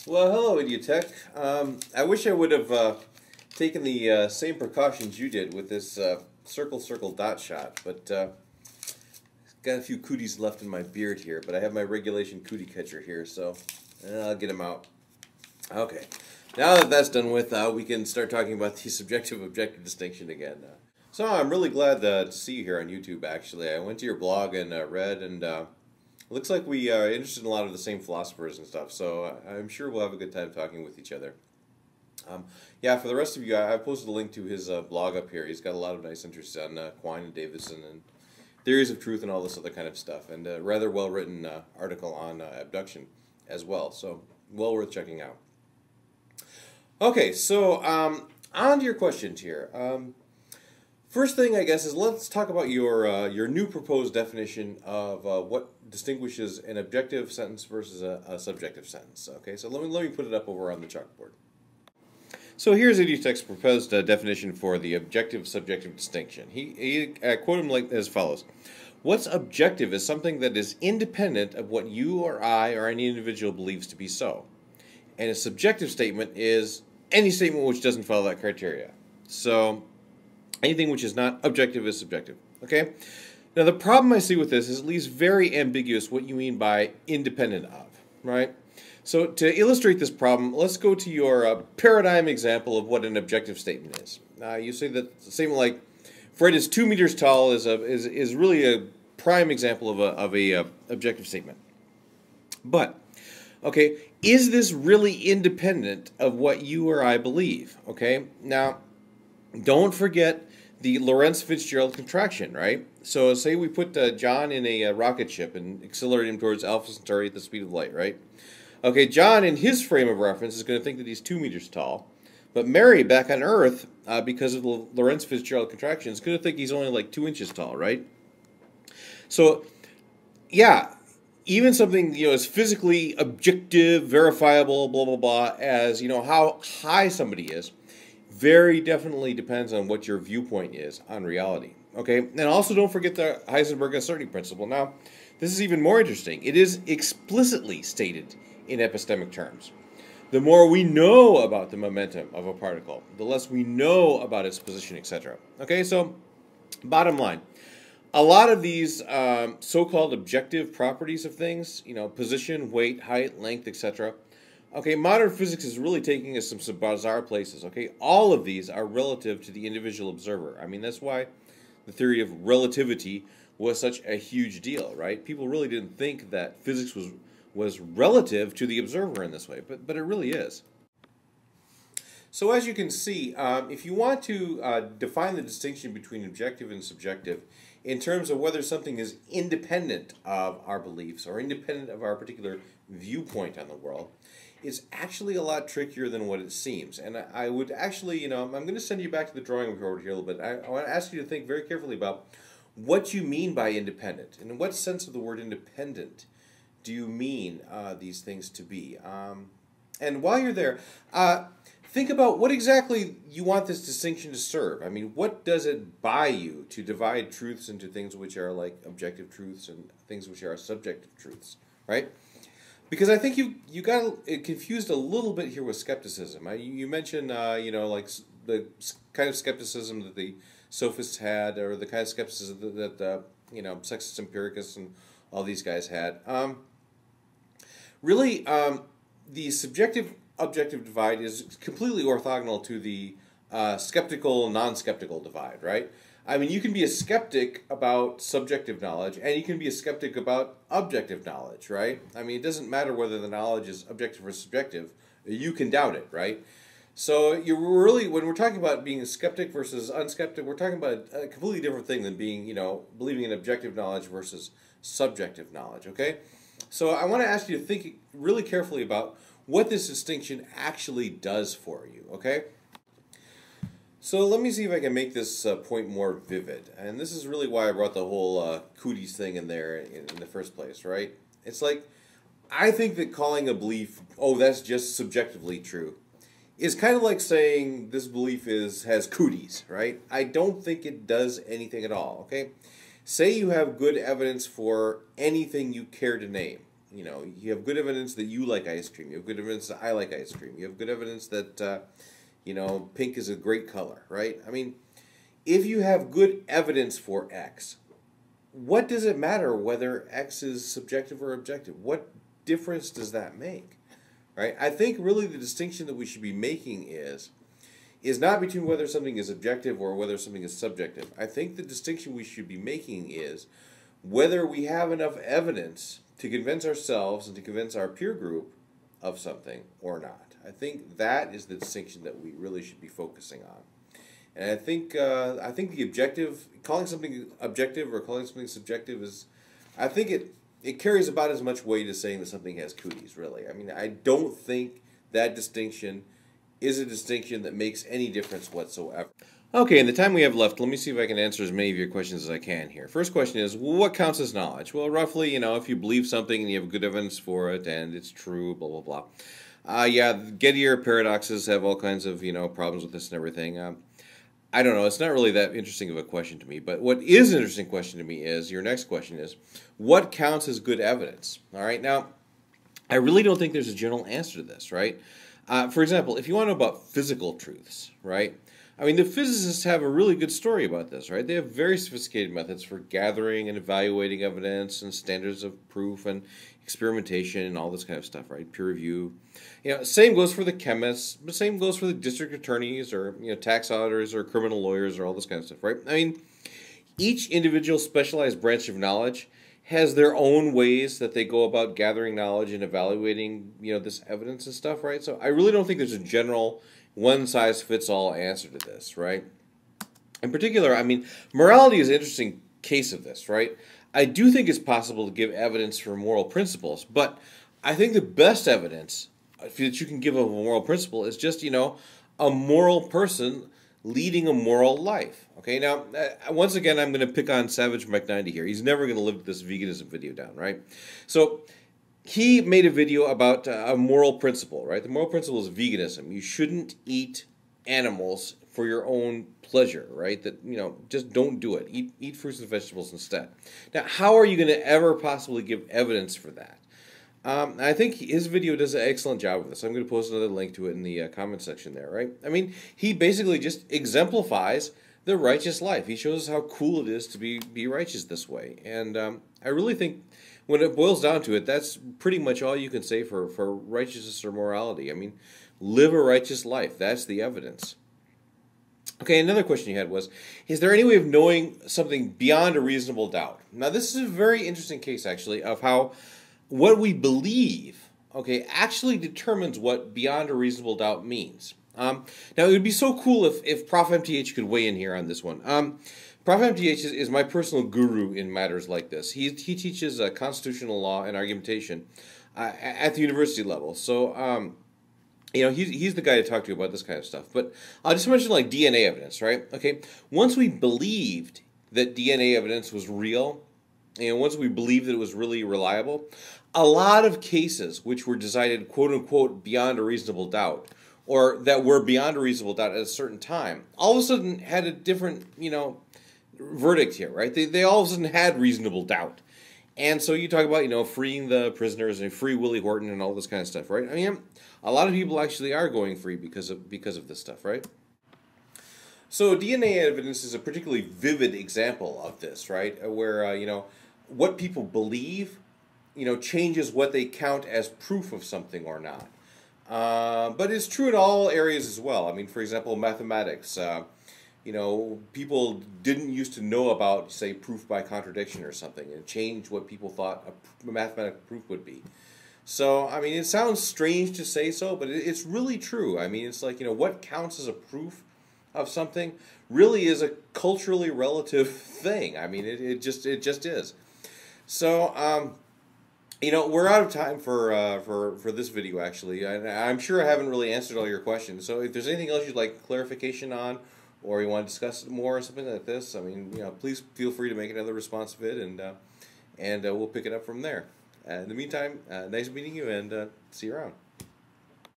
Well, hello, Idiothek. I wish I would have taken the same precautions you did with this circle, circle, dot shot, but got a few cooties left in my beard here, but I have my regulation cootie catcher here, so I'll get them out. Okay, now that that's done with, we can start talking about the subjective-objective distinction again. So I'm really glad to see you here on YouTube, actually. I went to your blog and read, and looks like we are interested in a lot of the same philosophers and stuff, so I'm sure we'll have a good time talking with each other. Yeah, for the rest of you, I've posted a link to his blog up here. He's got a lot of nice interests on Quine and Davison and theories of truth and all this other kind of stuff, and a rather well-written article on abduction as well, so well worth checking out. Okay, so on to your questions here. First thing, I guess, is let's talk about your new proposed definition of what distinguishes an objective sentence versus a subjective sentence. Okay, so let me put it up over on the chalkboard. So here's Idiothek's proposed definition for the objective-subjective distinction. I quote him like as follows: "What's objective is something that is independent of what you or I or any individual believes to be so, and a subjective statement is any statement which doesn't follow that criteria. So anything which is not objective is subjective." Okay? Now the problem I see with this is it leaves very ambiguous what you mean by independent of, right? So to illustrate this problem, let's go to your paradigm example of what an objective statement is. You say that a statement like Fred is 2 meters tall is really a prime example of a objective statement. But okay, is this really independent of what you or I believe? Okay, now don't forget the Lorentz Fitzgerald contraction, right? So say we put John in a rocket ship and accelerate him towards Alpha Centauri at the speed of light, right? Okay, John in his frame of reference is going to think that he's 2 meters tall, but Mary back on Earth, because of the Lorentz Fitzgerald contraction, is going to think he's only like 2 inches tall, right? So yeah, even something as physically objective, verifiable, blah blah blah, as how high somebody is, very definitely depends on what your viewpoint is on reality. Okay, and also don't forget the Heisenberg uncertainty principle. Now, this is even more interesting. It is explicitly stated in epistemic terms. The more we know about the momentum of a particle, the less we know about its position, etc. Okay, so bottom line, a lot of these so-called objective properties of things, position, weight, height, length, etc. Okay, modern physics is really taking us some bizarre places. Okay, all of these are relative to the individual observer. I mean, that's why the theory of relativity was such a huge deal, right? People really didn't think that physics was relative to the observer in this way, but it really is. So as you can see, if you want to define the distinction between objective and subjective in terms of whether something is independent of our beliefs or independent of our particular viewpoint on the world, it's actually a lot trickier than what it seems. And I would actually, I'm going to send you back to the drawing board here a little bit. I want to ask you to think very carefully about what you mean by independent. And in what sense of the word independent do you mean these things to be? And while you're there, think about what exactly you want this distinction to serve. I mean, what does it buy you to divide truths into things which are like objective truths and things which are subjective truths, right? Because I think you got it confused a little bit here with skepticism. You mentioned, like the kind of skepticism that the sophists had, or the kind of skepticism that sexist empiricists and all these guys had. Really, the subjective-objective divide is completely orthogonal to the skeptical-non-skeptical divide, right? I mean, you can be a skeptic about subjective knowledge, and you can be a skeptic about objective knowledge, right? I mean, it doesn't matter whether the knowledge is objective or subjective. You can doubt it, right? So you're really, when we're talking about being a skeptic versus unskeptic, we're talking about a completely different thing than being, believing in objective knowledge versus subjective knowledge, okay? So I want to ask you to think really carefully about what this distinction actually does for you, okay? So let me see if I can make this point more vivid. And this is really why I brought the whole Cooties thing in there in the first place, right? It's like, I think that calling a belief, oh, that's just subjectively true, is kind of like saying this belief has cooties, right? I don't think it does anything at all, okay? Say you have good evidence for anything you care to name. you have good evidence that you like ice cream. You have good evidence that I like ice cream. You have good evidence that, pink is a great color, right? I mean, if you have good evidence for X, what does it matter whether X is subjective or objective? What difference does that make, right? I think really the distinction that we should be making is not between whether something is objective or whether something is subjective. I think the distinction we should be making is whether we have enough evidence to convince ourselves and to convince our peer group of something or not. I think that is the distinction that we really should be focusing on. And I think the objective, calling something objective or calling something subjective is, I think it carries about as much weight as saying that something has cooties, really. I mean, I don't think that distinction is a distinction that makes any difference whatsoever. Okay, in the time we have left, let me see if I can answer as many of your questions as I can here. First question is, what counts as knowledge? Well, roughly, if you believe something and you have good evidence for it and it's true, blah, blah, blah. Yeah, Gettier paradoxes have all kinds of, problems with this and everything. I don't know, it's not really that interesting of a question to me, but what is an interesting question to me is, your next question is, what counts as good evidence? All right, now, I really don't think there's a general answer to this, right? For example, if you want to know about physical truths, right? I mean, the physicists have a really good story about this, right? They have very sophisticated methods for gathering and evaluating evidence and standards of proof and experimentation and all this kind of stuff, right? Peer review. Same goes for the chemists, but same goes for the district attorneys or, tax auditors or criminal lawyers or all this kind of stuff, right? I mean, each individual specialized branch of knowledge has their own ways that they go about gathering knowledge and evaluating, this evidence and stuff, right? So I really don't think there's a general one-size-fits-all answer to this, right? In particular, I mean, morality is an interesting case of this, right? I do think it's possible to give evidence for moral principles, but I think the best evidence that you can give of a moral principle is just, a moral person leading a moral life. Okay, now, once again, I'm going to pick on Savage Mike 90 here. He's never going to live this veganism video down, right? So, he made a video about a moral principle, right? The moral principle is veganism. You shouldn't eat animals for your own pleasure, right? That, just don't do it. Eat fruits and vegetables instead. Now, how are you going to ever possibly give evidence for that? I think his video does an excellent job of this. I'm going to post another link to it in the comment section there, right? I mean, he basically just exemplifies the righteous life. He shows us how cool it is to be righteous this way. And I really think when it boils down to it, that's pretty much all you can say for righteousness or morality. I mean, live a righteous life. That's the evidence. Okay, another question you had was, is there any way of knowing something beyond a reasonable doubt? Now, this is a very interesting case, actually, of how what we believe, okay, actually determines what beyond a reasonable doubt means. Now, it would be so cool if Prof. MTH could weigh in here on this one. Prof. MTH is my personal guru in matters like this. He teaches constitutional law and argumentation at the university level. So, he's the guy to talk to about this kind of stuff. But I'll just mention like DNA evidence, right? Okay, once we believed that DNA evidence was real, once we believed that it was really reliable, a lot of cases which were decided, quote unquote, beyond a reasonable doubt, or that were beyond a reasonable doubt at a certain time, all of a sudden had a different, verdict here, right? They all of a sudden had reasonable doubt. And so you talk about, freeing the prisoners and free Willie Horton and all this kind of stuff, right? I mean, a lot of people actually are going free because of this stuff, right? So DNA evidence is a particularly vivid example of this, right? Where, what people believe, changes what they count as proof of something or not. But it's true in all areas as well. I mean, for example, mathematics. People didn't used to know about, say, proof by contradiction or something, and changed what people thought a mathematical proof would be. So, I mean, it sounds strange to say so, but it's really true. I mean, it's like, what counts as a proof of something really is a culturally relative thing. I mean, it just is. So, we're out of time for this video, actually. I'm sure I haven't really answered all your questions. So if there's anything else you'd like clarification on, or you want to discuss more or something like this, I mean, please feel free to make another response vid, and we'll pick it up from there. In the meantime, nice meeting you, and see you around.